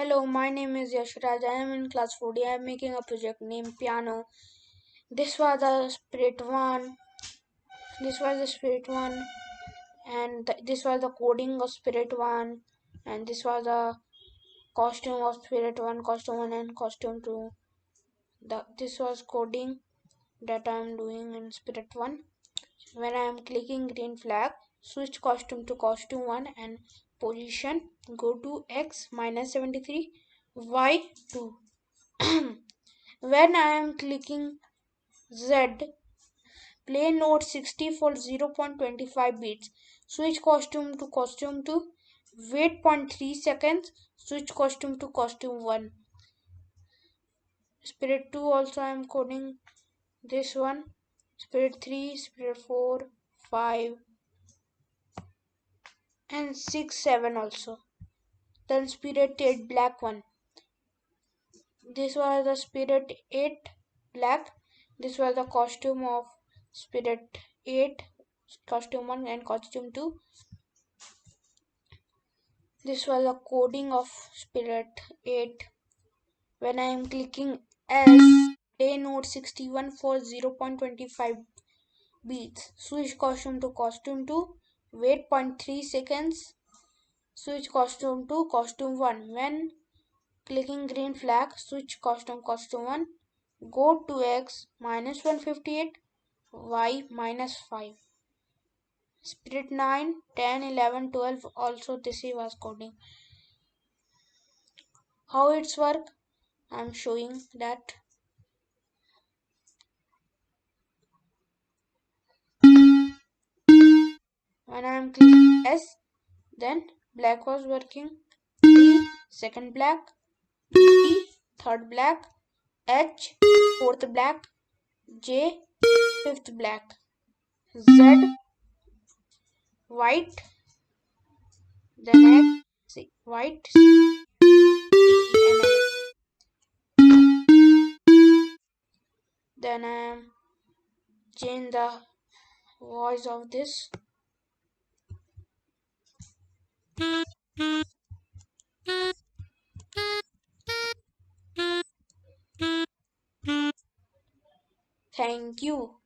Hello, my name is Yashraj. I am in class 4D. I am making a project named Piano. This was the spirit one. This was the spirit one, and this was the coding of spirit one, and this was the costume of spirit one, and costume two. This was coding that I am doing in spirit one. When I am clicking green flag, switch costume to costume one and position go to x minus 73, y 2. When I am clicking Z, play note 60 for 0.25 beats. Switch costume to costume 2. Wait zero point 0.3 seconds. Switch costume to costume 1. Spirit 2 also I am coding this one. Spirit 3, Spirit 4, 5 and 6, 7 also. Then Spirit 8 black one. This was the Spirit 8 black. This was the costume of Spirit 8, costume 1 and costume 2. This was the coding of Spirit 8. When I am clicking S, play note 61 for 0.25 beats. Switch costume to costume 2. Wait zero point 0.3 seconds. Switch costume to costume 1. When clicking green flag, switch costume 1. Go to X minus 158, Y minus 5. Spirit 9, 10, 11, 12 also this was coding. How it's work? I'm showing that. When I'm clicking S, then black was working. D, second black. E, third black. H, fourth black. J, fifth black. Z, white. Then X, white. Then I change the voice of this. Thank you.